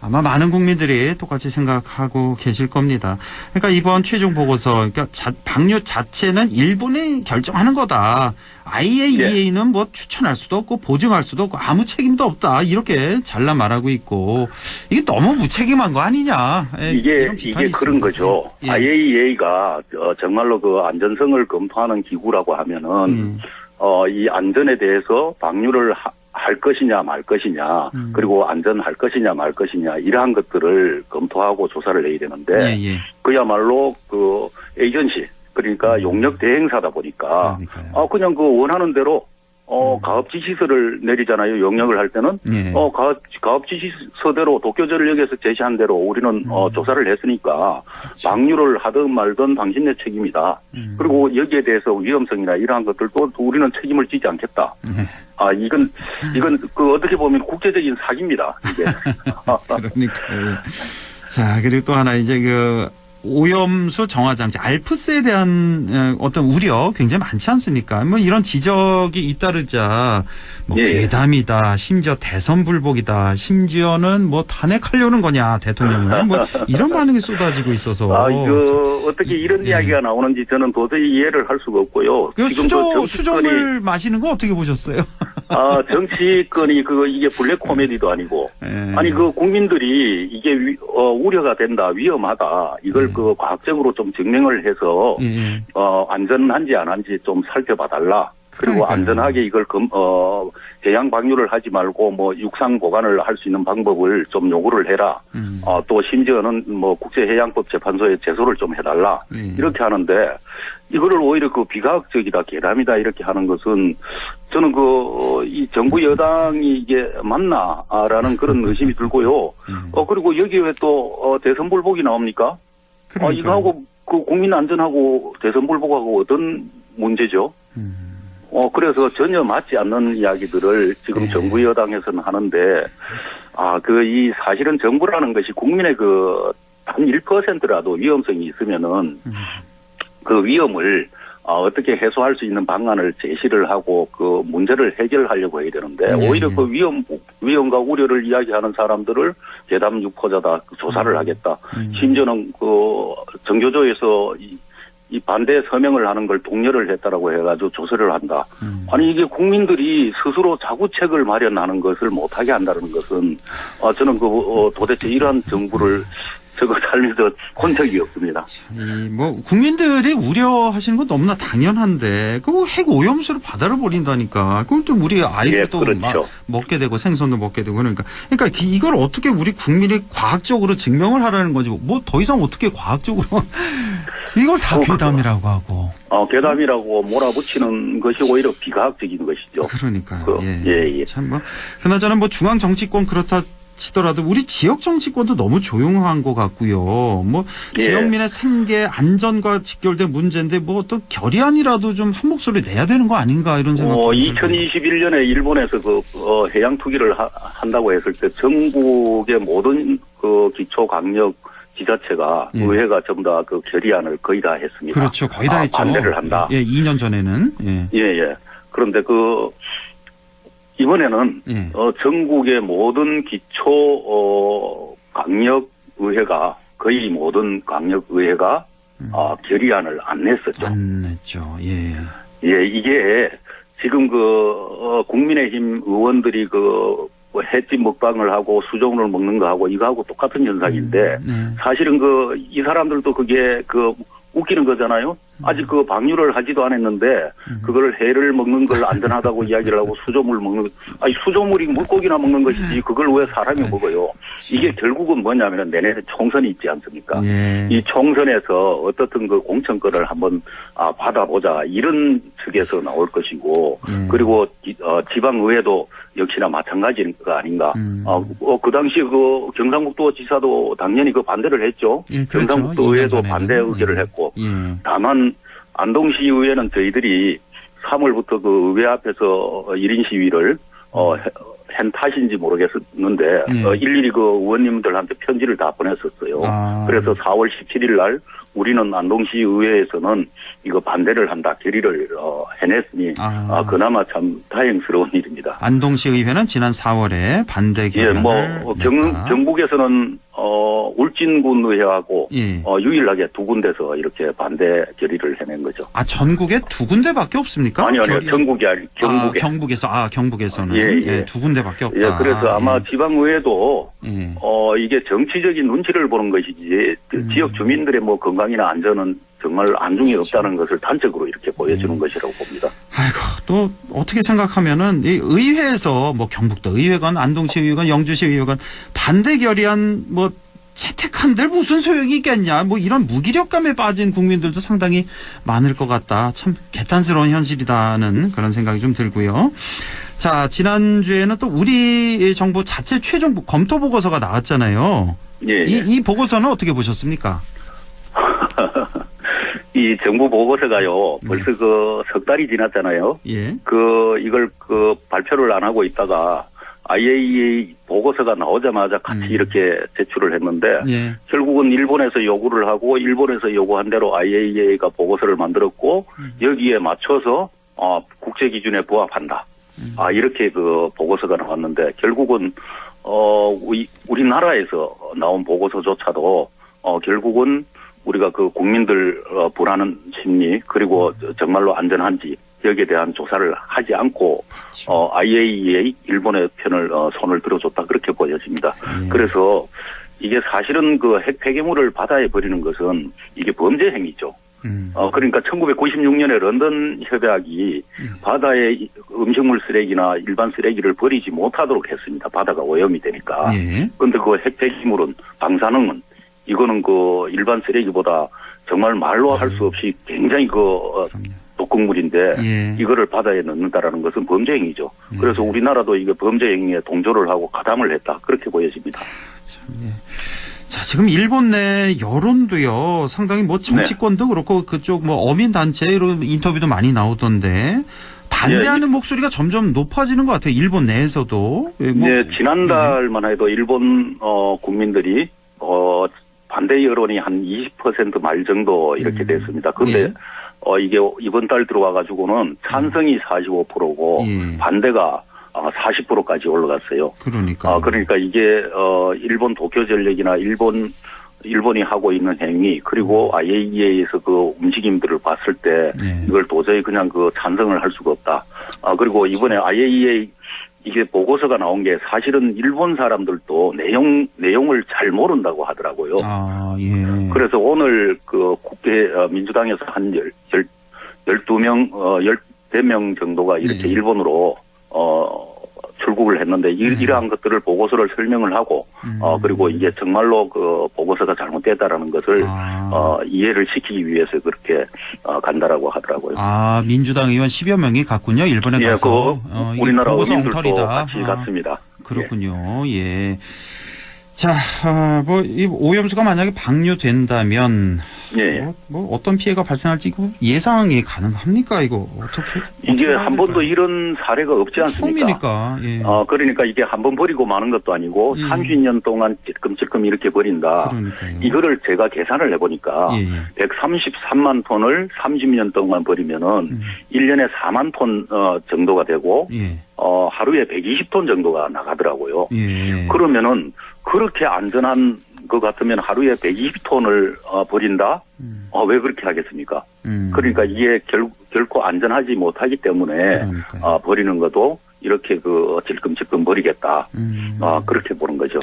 아마 많은 국민들이 똑같이 생각하고 계실 겁니다. 그러니까 이번 최종 보고서, 그러니까 방류 자체는 일본이 결정하는 거다. IAEA는 뭐 추천할 수도 없고 보증할 수도 없고 아무 책임도 없다. 이렇게 잘라 말하고 있고 이게 너무 무책임한 거 아니냐. 예, 이게 있습니다. 그런 거죠. 예. IAEA가 정말로 그 안전성을 검토하는 기구라고 하면은 이 안전에 대해서 방류를 할 것이냐 말 것이냐 그리고 안전할 것이냐 말 것이냐 이러한 것들을 검토하고 조사를 해야 되는데 예, 예. 그야말로 그 에이전시 그러니까 용역 대행사다 보니까 그냥 그 원하는 대로 가업 지시서를 내리잖아요. 용역을 할 때는 예. 가업 지시서대로 도쿄전력에서 제시한 대로 우리는 조사를 했으니까 그렇죠. 방류를 하든 말든 당신네 책임이다. 그리고 여기에 대해서 위험성이나 이러한 것들도 우리는 책임을 지지 않겠다. 이건 그 어떻게 보면 국제적인 사기입니다. 이게. 그러니까요. 자, 그리고 또 하나 이제 그 오염수 정화 장치 알프스에 대한 어떤 우려 굉장히 많지 않습니까? 뭐 이런 지적이 잇따르자 뭐 예. 괴담이다, 심지어 대선 불복이다, 심지어는 뭐 탄핵하려는 거냐 대통령을 뭐 이런 반응이 쏟아지고 있어서 이거 어떻게 이런 이야기가 나오는지 저는 도저히 이해를 할 수가 없고요. 그 지금 그 수조물 마시는 거 어떻게 보셨어요? 정치권이 이게 블랙 코미디도 아니고 아니 그 국민들이 이게 우려가 된다, 위험하다 이걸 그 과학적으로 좀 증명을 해서 안전한지 안 한지 좀 살펴봐 달라. 그리고 그러니까요. 안전하게 이걸 해양 방류를 하지 말고 뭐 육상 보관을 할 수 있는 방법을 좀 요구를 해라. 또 심지어는 뭐 국제해양법 재판소에 제소를 좀 해달라. 이렇게 하는데 이거를 오히려 그 비과학적이다, 괴담이다 이렇게 하는 것은 저는 이 정부 여당이 이게 맞나라는 그런 의심이 들고요. 그리고 여기에 왜 또 대선 불복이 나옵니까? 이거하고 그 국민 안전하고 대선 불복하고 어떤 문제죠? 그래서 전혀 맞지 않는 이야기들을 지금 정부 여당에서는 하는데, 이 사실은 정부라는 것이 국민의 단 1%라도 위험성이 있으면은 그 위험을 어떻게 해소할 수 있는 방안을 제시를 하고 그 문제를 해결하려고 해야 되는데 오히려 그 위험과 우려를 이야기하는 사람들을 괴담 유포자다 조사를 하겠다. 심지어는 그 정교조에서 이 반대 서명을 하는 걸 독려를 했다라고 해가지고 조사를 한다. 아니 이게 국민들이 스스로 자구책을 마련하는 것을 못하게 한다는 것은 저는 도대체 이러한 정부를 살면서 본 적이 없습니다. 뭐 국민들이 우려하시는 건 너무나 당연한데 그 핵 오염수를 바다로 버린다니까 그걸 또 우리 아이들도 그렇죠. 먹게 되고 생선도 먹게 되고 그러니까 이걸 어떻게 우리 국민이 과학적으로 증명을 하라는 거지 뭐 더 이상 어떻게 과학적으로 이걸 다 괴담이라고 하고 괴담이라고 몰아붙이는 것이 오히려 비과학적인 것이죠. 그러니까요. 예. 참 뭐 그나저나 뭐 중앙 정치권 그렇다 치더라도 우리 지역 정치권도 너무 조용한 것 같고요. 뭐 지역민의 생계 안전과 직결된 문제인데 뭐 어떤 결의안이라도 좀 한 목소리 내야 되는 거 아닌가 이런 생각도 2021년에 일본에서 해양 투기를 한다고 했을 때 전국의 모든 기초 강력 지자체가 의회가 전부 다 결의안을 거의 다 했습니다. 그렇죠. 거의 다 했죠. 반대를 한다. 2년 전에는. 예. 그런데 이번에는 전국의 모든 기초 강력 의회가 거의 모든 강력 의회가 결의안을 안 냈었죠. 안 냈죠. 이게 지금 국민의힘 의원들이 횟집 먹방을 하고 수종을 먹는 거 하고 이거하고 똑같은 현상인데 사실은 이 사람들도 그게 웃기는 거잖아요. 아직 그 방류를 하지도 않았는데 그걸 해를 먹는 걸 안전하다고 이야기를 하고 수조물 먹는 아니 수조물이 물고기나 먹는 것이지 그걸 왜 사람이 먹어요? 이게 결국은 뭐냐면은 내년에 총선이 있지 않습니까? 예. 이 총선에서 어떻든 그 공천권을 한번 받아보자 이런 측에서 나올 것이고 그리고 지방의회도 역시나 마찬가지인 거 아닌가? 그 당시 그 경상북도 지사도 당연히 그 반대를 했죠. 예, 그렇죠. 경상북도 의회도 반대 의결을 했고 다만 안동시 의회는 저희들이 3월부터 그 의회 앞에서 1인 시위를 한 탓인지 모르겠었는데 일일이 그 의원님들한테 편지를 다 보냈었어요. 그래서 4월 17일 날 우리는 안동시 의회에서는 이거 반대를 한다 결의를 해냈으니 그나마 참 다행스러운 일입니다. 안동시 의회는 지난 4월에 반대 결의를 경북에서는 울진군 의회하고 유일하게 두 군데서 이렇게 반대 결의를 해낸 거죠. 전국에 두 군데밖에 없습니까? 아니요. 전국이 아니 경북에. 경북에서는 두 군데밖에 없다. 예, 그래서 아마 지방의회도 이게 정치적인 눈치를 보는 것이지 지역 주민들의 뭐 건강이나 안전은 정말 안중에 없다는 것을 단적으로 이렇게 보여주는 것이라고 봅니다. 아이고, 또 어떻게 생각하면은 이 의회에서 뭐 경북도 의회관, 안동시 의회관, 영주시 의회관 반대 결의안 뭐 채택한들 무슨 소용이 있겠냐. 뭐 이런 무기력감에 빠진 국민들도 상당히 많을 것 같다. 참 개탄스러운 현실이다는 그런 생각이 좀 들고요. 자, 지난주에는 또 우리 정부 자체 최종 검토 보고서가 나왔잖아요. 예. 이 보고서는 어떻게 보셨습니까? 이 정부 보고서가요, 벌써 그 석 달이 지났잖아요. 예. 이걸 발표를 안 하고 있다가 IAEA 보고서가 나오자마자 같이 이렇게 제출을 했는데, 결국은 일본에서 요구를 하고, 일본에서 요구한 대로 IAEA가 보고서를 만들었고, 여기에 맞춰서, 국제 기준에 부합한다. 이렇게 그 보고서가 나왔는데, 결국은, 우리나라에서 나온 보고서조차도, 결국은 우리가 그 국민들 불안한 심리 그리고 정말로 안전한지 여기에 대한 조사를 하지 않고 IAEA 일본의 편을 손을 들어줬다 그렇게 보여집니다. 그래서 이게 사실은 그 핵 폐기물을 바다에 버리는 것은 이게 범죄 행위죠. 그러니까 1996년에 런던 협약이 바다에 음식물 쓰레기나 일반 쓰레기를 버리지 못하도록 했습니다. 바다가 오염이 되니까. 그런데 그 핵 폐기물은 방사능은 이거는 그 일반 쓰레기보다 정말 말로 할 수 없이 굉장히 독극물인데 이거를 바다에 넣는다라는 것은 범죄 행위죠. 그래서 우리나라도 이게 범죄 행위에 동조를 하고 가담을 했다 그렇게 보여집니다. 자, 지금 일본 내 여론도요 상당히 뭐 정치권도 그렇고 그쪽 뭐 어민 단체로 인터뷰도 많이 나오던데 반대하는 목소리가 점점 높아지는 것 같아요. 일본 내에서도. 지난달만 해도 일본 국민들이 반대 여론이 한 20% 말 정도 이렇게 됐습니다. 그런데 이게 이번 달 들어와 가지고는 찬성이 45%고 반대가 40%까지 올라갔어요. 그러니까 이게 일본 도쿄전력이나 일본이 하고 있는 행위 그리고 IAEA에서 그 움직임들을 봤을 때 이걸 도저히 그냥 그 찬성을 할 수가 없다. 그리고 이번에 IAEA 이게 보고서가 나온 게 사실은 일본 사람들도 내용을 잘 모른다고 하더라고요. 그래서 오늘 그 국회 민주당에서 한 12명, 14명 정도가 이렇게 일본으로 출국을 했는데 이러한 것들을 보고서를 설명을 하고 그리고 이게 정말로 그 보고서가 잘못됐다라는 것을 이해를 시키기 위해서 그렇게 간다라고 하더라고요. 민주당 의원 10여 명이 갔군요. 일본에 가서. 우리나라 보고서 의원들도 엉터리다. 같이 갔습니다. 그렇군요. 예. 자, 이 오염수가 만약에 방류된다면 뭐 어떤 피해가 발생할지 예상이 가능합니까? 이거 이게 한 번도 이런 사례가 없지 않습니까? 처음이니까. 그러니까 이게 한 번 버리고 마는 것도 아니고 30년 동안 찔끔찔끔 이렇게 버린다. 이거를 제가 계산을 해보니까 133만 톤을 30년 동안 버리면은 1년에 4만 톤 정도가 되고 하루에 120톤 정도가 나가더라고요. 그러면은 그렇게 안전한 것 같으면 하루에 120톤을 버린다? 왜 그렇게 하겠습니까? 그러니까 이게 결코 안전하지 못하기 때문에 버리는 것도 이렇게 찔끔찔끔 버리겠다. 그렇게 보는 거죠.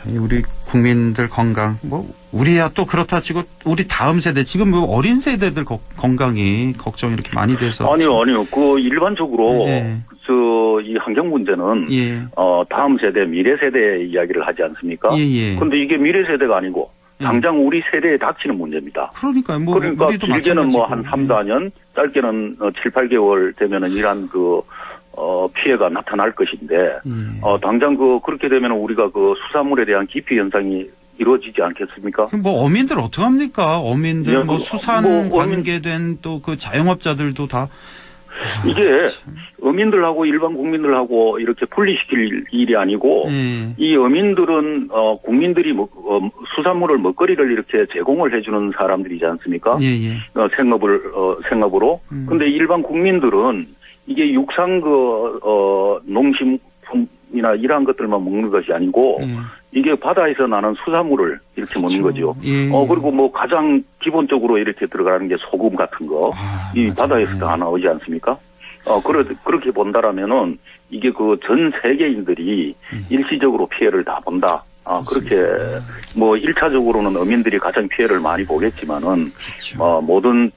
우리 국민들 건강, 뭐, 우리야 또 그렇다 치고, 우리 다음 세대, 지금 뭐 어린 세대들 건강이 걱정이 이렇게 많이 돼서. 아니요. 그 일반적으로, 예. 이 환경 문제는, 예. 다음 세대, 미래 세대 이야기를 하지 않습니까? 예. 근데 이게 미래 세대가 아니고, 당장 우리 세대에 닥치는 문제입니다. 그러니까요. 뭐, 그러니까 우리도 길게는 뭐 한 마찬가지고. 3, 4년, 짧게는 7, 8개월 되면은 이러한 피해가 나타날 것인데, 당장 그렇게 되면 우리가 수산물에 대한 기피 현상이 이루어지지 않겠습니까? 뭐 어민들 어떡합니까? 어민들, 예, 뭐 수산 관계된 또 그 자영업자들도 다. 이게 어민들하고 일반 국민들하고 이렇게 분리시킬 일이 아니고 이 어민들은 국민들이 수산물을 먹거리를 이렇게 제공을 해주는 사람들이지 않습니까? 생업으로. 근데 일반 국민들은 이게 육상 농식품이나 이러한 것들만 먹는 것이 아니고 이게 바다에서 나는 수산물을 이렇게 먹는 거죠. 그리고 뭐 가장 기본적으로 이렇게 들어가는 게 소금 같은 거. 이 바다에서 다 나오지 않습니까? 그렇게 본다라면은 이게 전 세계인들이 일시적으로 피해를 다 본다. 그렇게 뭐 1차적으로는 어민들이 가장 피해를 많이 보겠지만은 모든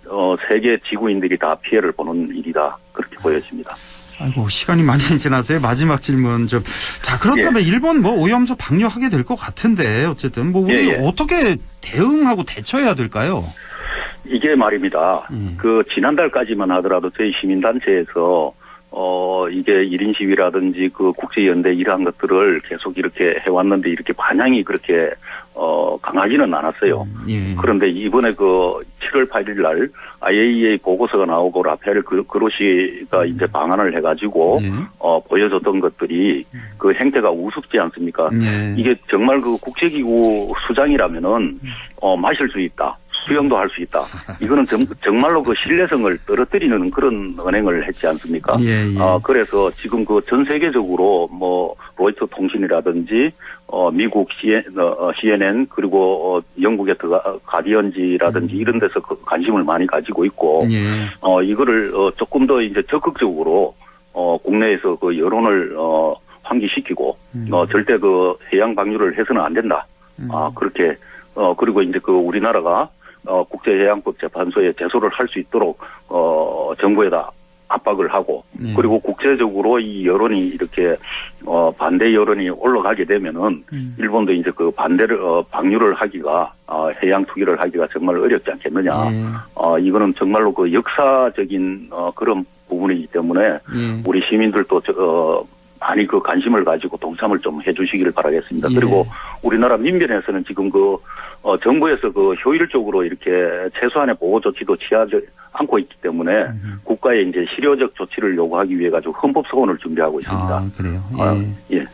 세계 지구인들이 다 피해를 보는 일이다. 그렇게 보여집니다. 아이고, 시간이 많이 지나서요. 마지막 질문 좀. 자, 그렇다면 일본 뭐 오염수 방류하게 될 것 같은데 어쨌든 뭐 우리 어떻게 대응하고 대처해야 될까요? 이게 말입니다. 지난달까지만 하더라도 저희 시민단체에서 이게 1인 시위라든지 국제연대 이러한 것들을 계속 이렇게 해왔는데 이렇게 반향이 그렇게 강하지는 않았어요. 그런데 이번에 7월 8일 날 IAEA 보고서가 나오고 라파엘 그로시가 이제 방한을 해가지고 보여줬던 것들이 그 행태가 우습지 않습니까? 이게 정말 국제기구 수장이라면은 마실 수 있다. 수영도 할 수 있다. 이거는 정말로 신뢰성을 떨어뜨리는 그런 언행을 했지 않습니까? 그래서 지금 전 세계적으로 뭐 로이터 통신이라든지 미국 CNN 그리고 영국의 가디언지라든지 이런 데서 관심을 많이 가지고 있고 이거를 조금 더 이제 적극적으로 국내에서 여론을 환기시키고 절대 해양 방류를 해서는 안 된다. 그렇게 그리고 이제 우리나라가 국제해양법 재판소에 제소를 할 수 있도록 정부에다 압박을 하고 그리고 국제적으로 이 여론이 이렇게 반대 여론이 올라가게 되면은 일본도 이제 방류를 하기가 해양 투기를 하기가 정말 어렵지 않겠느냐. 이거는 정말로 역사적인 그런 부분이기 때문에 우리 시민들도 많이 관심을 가지고 동참을 좀 해주시기를 바라겠습니다. 그리고 우리나라 민변에서는 지금 정부에서 효율적으로 이렇게 최소한의 보호 조치도 취하지 않고 있기 때문에 국가에 이제 실효적 조치를 요구하기 위해 가지고 헌법 소원을 준비하고 있습니다. 그래요.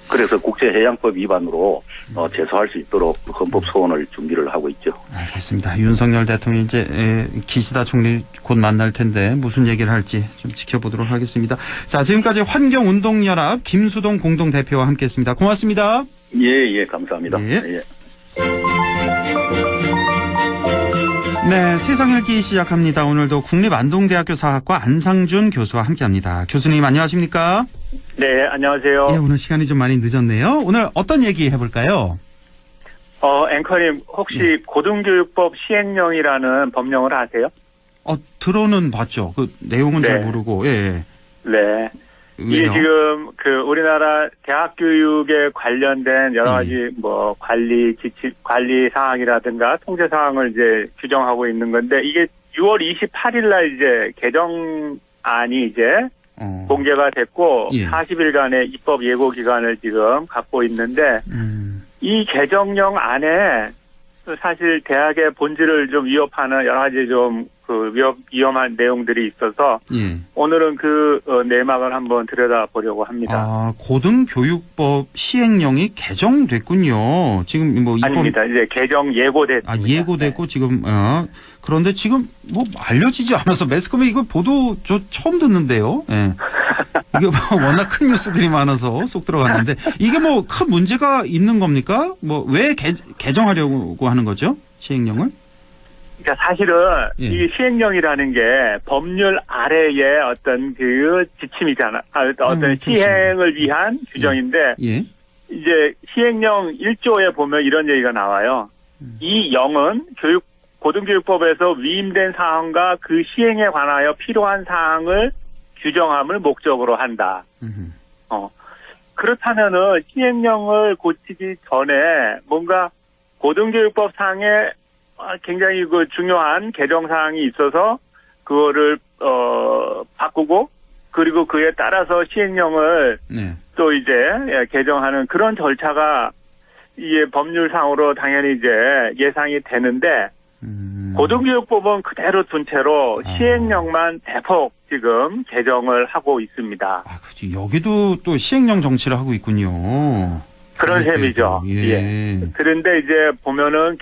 그래서 국제해양법 위반으로 제소할 수 있도록 헌법 소원을 준비를 하고 있죠. 알겠습니다. 윤석열 대통령 이제 기시다 총리 곧 만날 텐데 무슨 얘기를 할지 좀 지켜보도록 하겠습니다. 자, 지금까지 환경운동연합 김수동 공동대표와 함께했습니다. 고맙습니다. 예, 감사합니다. 네, 세상 읽기 시작합니다. 오늘도 국립안동대학교 사학과 안상준 교수와 함께합니다. 교수님 안녕하십니까? 네, 안녕하세요. 오늘 시간이 좀 많이 늦었네요. 오늘 어떤 얘기 해볼까요? 앵커님 혹시 고등교육법 시행령이라는 법령을 아세요? 들어는 봤죠. 내용은 잘 모르고. 네. 이게 지금 우리나라 대학 교육에 관련된 여러 가지 뭐 관리 사항이라든가 통제 사항을 이제 규정하고 있는 건데 이게 6월 28일 날 이제 개정안이 이제 공개가 됐고 40일간의 입법 예고 기간을 지금 갖고 있는데 이 개정령 안에 사실 대학의 본질을 좀 위협하는 여러 가지 좀 위험한 내용들이 있어서 오늘은 내막을 한번 들여다보려고 합니다. 고등교육법 시행령이 개정됐군요. 지금 뭐 아닙니다. 이제 개정 예고됐습니다. 예고됐고 지금 그런데 지금 뭐 알려지지 않아서 매스컴에 이거 보도 저 처음 듣는데요. 이게 워낙 큰 뉴스들이 많아서 쏙 들어갔는데 이게 뭐 큰 문제가 있는 겁니까? 뭐 왜 개정하려고 하는 거죠? 시행령을? 그러니까 사실은 이 시행령이라는 게 법률 아래의 어떤 지침이잖아. 어떤 시행을 위한 규정인데 이제 시행령 1조에 보면 이런 얘기가 나와요. 이 0은 고등교육법에서 위임된 사항과 그 시행에 관하여 필요한 사항을 규정함을 목적으로 한다. 그렇다면은 시행령을 고치기 전에 뭔가 고등교육법 상에 굉장히 그 중요한 개정 사항이 있어서 그거를 바꾸고 그리고 그에 따라서 시행령을 또 이제 개정하는 그런 절차가 이게 법률상으로 당연히 이제 예상이 되는데 고등교육법은 그대로 둔 채로 시행령만 대폭 지금 개정을 하고 있습니다. 그렇지. 여기도 또 시행령 정치를 하고 있군요. 그런 셈이죠. 예. 그런데 이제 보면은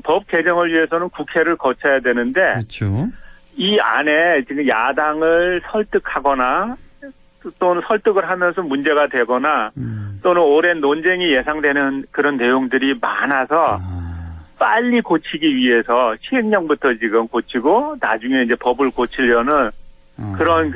법 개정을 위해서는 국회를 거쳐야 되는데 그렇죠. 이 안에 지금 야당을 설득하거나 또는 설득을 하면서 문제가 되거나 또는 오랜 논쟁이 예상되는 그런 내용들이 많아서 빨리 고치기 위해서 시행령부터 지금 고치고 나중에 이제 법을 고치려는 그런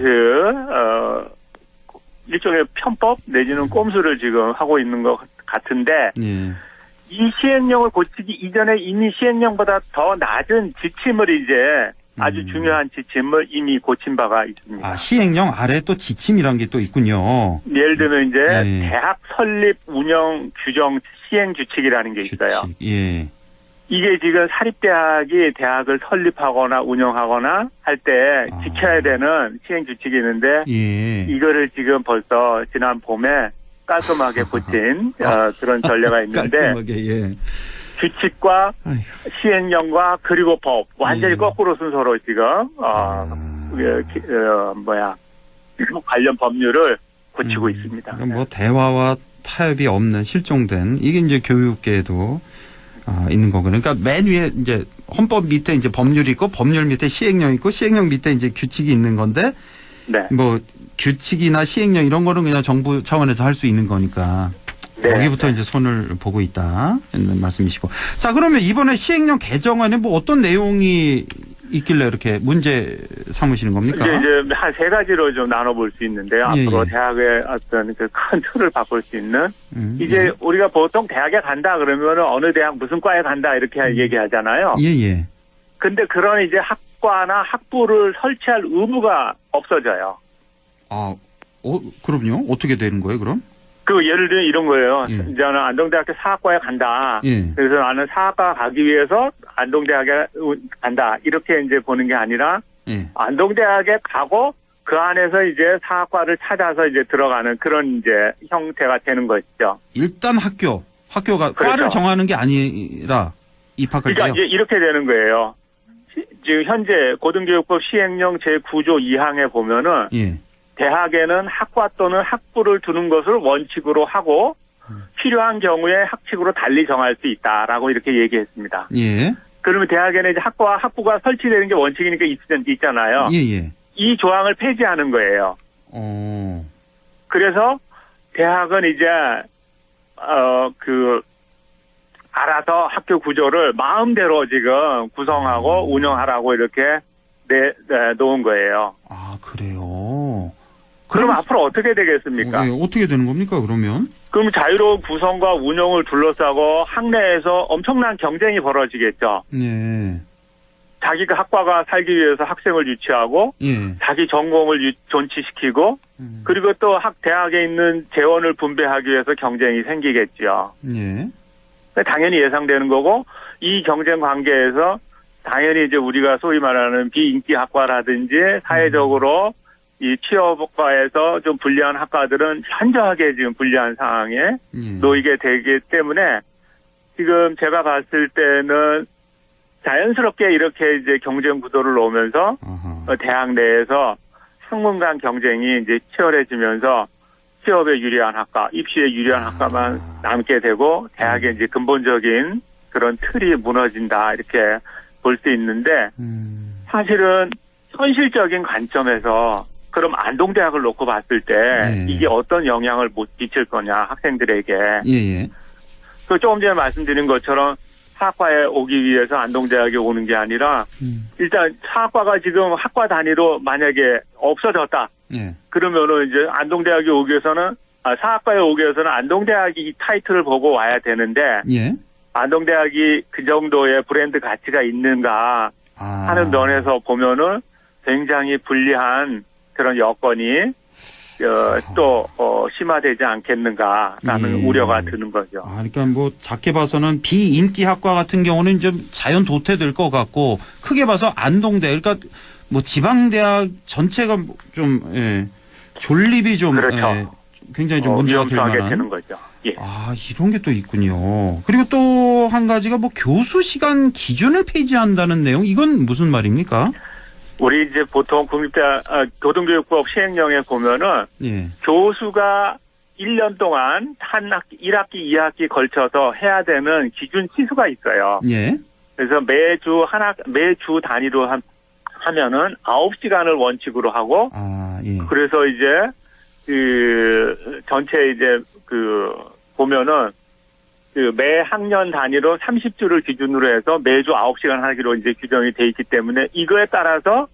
일종의 편법 내지는 꼼수를 지금 하고 있는 것 같은데 이 시행령을 고치기 이전에 이미 시행령보다 더 낮은 지침을 이제 아주 중요한 지침을 이미 고친 바가 있습니다. 시행령 아래 또 지침이란 게 또 있군요. 예를 들면 이제 대학 설립 운영 규정 시행 규칙이라는 게 있어요. 예. 이게 지금 사립대학이 대학을 설립하거나 운영하거나 할 때 지켜야 되는 시행 규칙이 있는데 이거를 지금 벌써 지난 봄에 깔끔하게 고친 그런 전례가 있는데 깔끔하게, 규칙과 시행령과 그리고 법 완전히 거꾸로 순서로 지금 관련 법률을 고치고 있습니다. 뭐 대화와 타협이 없는 실종된 이게 이제 교육계에도 있는 거거든요. 그러니까 맨 위에 이제 헌법 밑에 이제 법률이 있고 법률 밑에 시행령 있고 시행령 밑에 이제 규칙이 있는 건데 뭐 규칙이나 시행령 이런 거는 그냥 정부 차원에서 할 수 있는 거니까 여기부터 이제 손을 보고 있다 있는 말씀이시고. 자, 그러면 이번에 시행령 개정안에 뭐 어떤 내용이 있길래 이렇게 문제 삼으시는 겁니까? 이제 한 세 가지로 좀 나눠볼 수 있는데요. 앞으로 대학의 어떤 그 큰 틀을 바꿀 수 있는 이제 우리가 보통 대학에 간다 그러면 어느 대학 무슨 과에 간다 이렇게 얘기하잖아요. 예. 근데 그런 이제 학과나 학부를 설치할 의무가 없어져요. 그럼요? 어떻게 되는 거예요, 그럼? 예를 들면 이런 거예요. 이제 나는 안동대학교 사학과에 간다. 그래서 나는 사학과 가기 위해서 안동대학에 간다. 이렇게 이제 보는 게 아니라 안동대학에 가고 그 안에서 이제 사학과를 찾아서 이제 들어가는 그런 이제 형태가 되는 것이죠. 일단 학교가 과를 정하는 게 아니라 입학할 때요? 그러니까 이제 이렇게 되는 거예요. 지금 현재 고등교육법 시행령 제9조 2항에 보면은 대학에는 학과 또는 학부를 두는 것을 원칙으로 하고 필요한 경우에 학칙으로 달리 정할 수 있다라고 이렇게 얘기했습니다. 그러면 대학에는 이제 학과와 학부가 설치되는 게 원칙이니까 있잖아요. 이 조항을 폐지하는 거예요. 그래서 대학은 이제 알아서 학교 구조를 마음대로 지금 구성하고 운영하라고 이렇게 놓은 거예요. 그래요. 그럼 앞으로 어떻게 되겠습니까? 어떻게 되는 겁니까, 그러면? 그럼 자유로운 구성과 운영을 둘러싸고 학내에서 엄청난 경쟁이 벌어지겠죠. 자기가 학과가 살기 위해서 학생을 유치하고 자기 전공을 존치시키고 그리고 또 대학에 있는 재원을 분배하기 위해서 경쟁이 생기겠죠. 당연히 예상되는 거고 이 경쟁 관계에서 당연히 이제 우리가 소위 말하는 비인기 학과라든지 사회적으로 이 취업과에서 좀 불리한 학과들은 현저하게 지금 불리한 상황에 놓이게 되기 때문에 지금 제가 봤을 때는 자연스럽게 이렇게 이제 경쟁 구도를 놓으면서 대학 내에서 학문 간 경쟁이 이제 치열해지면서 취업에 유리한 학과, 입시에 유리한 학과만 남게 되고 대학의 이제 근본적인 그런 틀이 무너진다 이렇게 볼 수 있는데 사실은 현실적인 관점에서 그럼 안동대학을 놓고 봤을 때 이게 어떤 영향을 못 미칠 거냐 학생들에게. 그 조금 전에 말씀드린 것처럼 사학과에 오기 위해서 안동대학에 오는 게 아니라 일단 사학과가 지금 학과 단위로 만약에 없어졌다. 그러면은 이제 안동대학에 오기 위해서는 사학과에 오기 위해서는 안동대학이 이 타이틀을 보고 와야 되는데 예. 안동대학이 그 정도의 브랜드 가치가 있는가 하는 면에서 보면은 굉장히 불리한 그런 여건이 또 심화되지 않겠는가라는 예. 우려가 드는 거죠. 그러니까 뭐 작게 봐서는 비인기 학과 같은 경우는 좀 자연 도태될 것 같고 크게 봐서 안동대 그러니까 뭐 지방대학 전체가 좀 존립이 좀 그렇죠. 굉장히 좀 문제가 될 만한 되는 거죠. 예. 이런 게 또 있군요. 그리고 또 한 가지가 뭐 교수 시간 기준을 폐지한다는 내용 이건 무슨 말입니까? 우리 이제 보통 국립대학 고등교육법 시행령에 보면은 예. 교수가 1년 동안 1학기, 2학기 걸쳐서 해야 되는 기준 치수가 있어요. 예. 그래서 매주 단위로 하면은 9시간을 원칙으로 하고 예. 그래서 이제 전체 이제 보면은 매 학년 단위로 30주를 기준으로 해서 매주 9시간 하기로 이제 규정이 돼 있기 때문에 이거에 따라서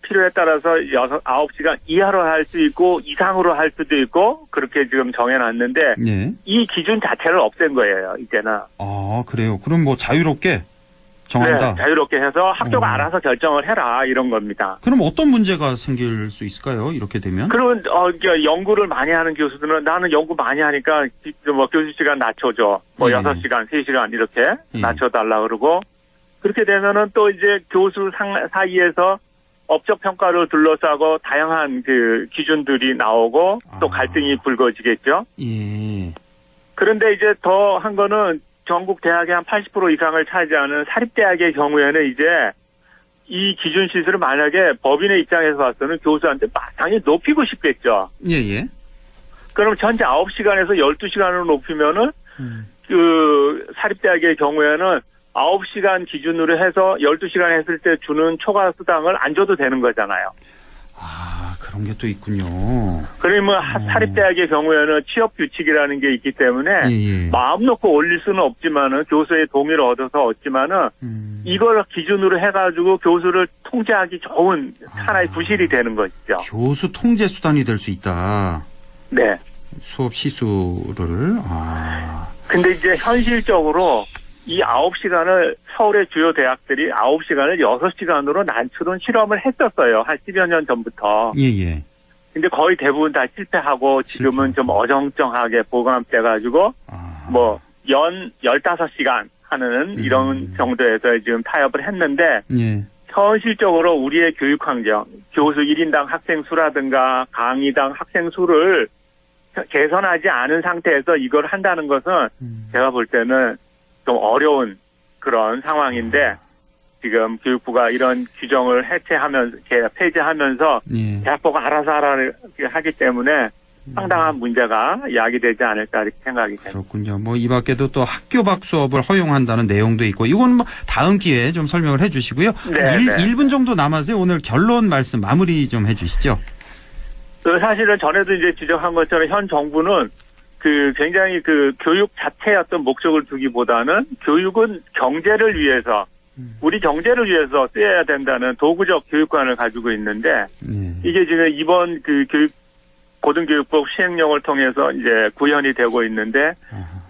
필요에 따라서 9시간 이하로 할 수 있고 이상으로 할 수도 있고 그렇게 지금 정해놨는데 예. 이 기준 자체를 없앤 거예요, 이제는. 그래요. 그럼 뭐 자유롭게 정한다. 네, 자유롭게 해서 학교가 알아서 결정을 해라 이런 겁니다. 그럼 어떤 문제가 생길 수 있을까요? 이렇게 되면? 그러면 연구를 많이 하는 교수들은 나는 연구 많이 하니까 뭐 교수 시간 낮춰줘. 뭐 6시간, 3시간 이렇게 낮춰달라 그러고 그렇게 되면은 또 이제 교수 사이에서 업적 평가를 둘러싸고 다양한 기준들이 나오고 또 갈등이 불거지겠죠. 예. 그런데 이제 더 한 거는 전국 대학의 한 80% 이상을 차지하는 사립대학의 경우에는 이제 이 기준 시수를 만약에 법인의 입장에서 봐서는 교수한테 마땅히 높이고 싶겠죠. 예. 그럼 전체 9시간에서 12시간으로 높이면은 사립대학의 경우에는 9시간 기준으로 해서 12시간 했을 때 주는 초과 수당을 안 줘도 되는 거잖아요. 그런 게 또 있군요. 그러면 사립대학의 경우에는 취업 규칙이라는 게 있기 때문에 마음 놓고 올릴 수는 없지만은 교수의 동의를 얻어서 얻지만은 이걸 기준으로 해가지고 교수를 통제하기 좋은 하나의 부실이 되는 것이죠. 교수 통제 수단이 될 수 있다. 네. 수업 시수를. 근데 이제 현실적으로 이 9시간을 서울의 주요 대학들이 9시간을 6시간으로 낮추는 실험을 했었어요. 한 10여 년 전부터. 예. 근데 거의 대부분 다 실패하고 지금은 좀 어정쩡하게 보강돼가지고 뭐 15시간 하는 이런 정도에서 지금 타협을 했는데 현실적으로 우리의 교육 환경, 교수 1인당 학생 수라든가 강의당 학생 수를 개선하지 않은 상태에서 이걸 한다는 것은 제가 볼 때는 좀 어려운 그런 상황인데 지금 교육부가 이런 규정을 폐지하면서 대학교가 알아서 하기 때문에 상당한 문제가 야기되지 않을까 이렇게 생각이 됩니다. 그렇군요. 뭐 이 밖에도 또 학교 밖 수업을 허용한다는 내용도 있고 이건 뭐 다음 기회에 좀 설명을 해 주시고요. 1분 정도 남아서요. 오늘 결론 말씀 마무리 좀 해 주시죠. 사실은 전에도 이제 지적한 것처럼 현 정부는 굉장히 교육 자체의 어떤 목적을 두기보다는 교육은 경제를 위해서, 우리 경제를 위해서 쓰여야 된다는 도구적 교육관을 가지고 있는데, 이게 지금 이번 고등교육법 시행령을 통해서 이제 구현이 되고 있는데,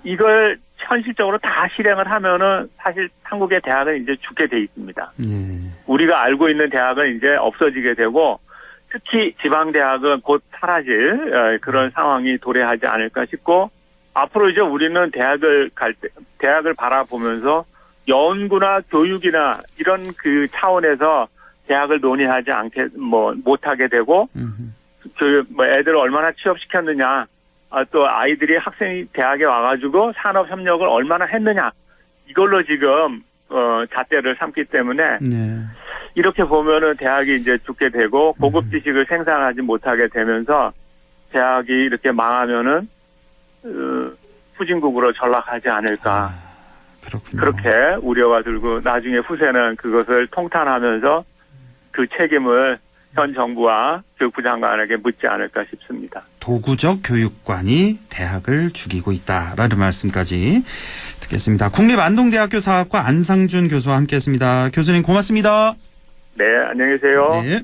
이걸 현실적으로 다 실행을 하면은 사실 한국의 대학은 이제 죽게 돼 있습니다. 우리가 알고 있는 대학은 이제 없어지게 되고, 특히 지방대학은 곧 사라질 그런 상황이 도래하지 않을까 싶고 앞으로 이제 우리는 대학을 바라보면서 연구나 교육이나 이런 차원에서 대학을 논의하지 못하게 되고 애들을 얼마나 취업시켰느냐 또 아이들이 학생이 대학에 와가지고 산업협력을 얼마나 했느냐 이걸로 지금 잣대를 삼기 때문에 이렇게 보면은 대학이 이제 죽게 되고 고급 지식을 생산하지 못하게 되면서 대학이 이렇게 망하면은 후진국으로 전락하지 않을까. 그렇군요. 그렇게 우려가 들고 나중에 후세는 그것을 통탄하면서 그 책임을 현 정부와 교육부 장관에게 묻지 않을까 싶습니다. 도구적 교육관이 대학을 죽이고 있다라는 말씀까지 듣겠습니다. 국립안동대학교 사학과 안상준 교수와 함께했습니다. 교수님 고맙습니다. 네, 안녕히 계세요. 네.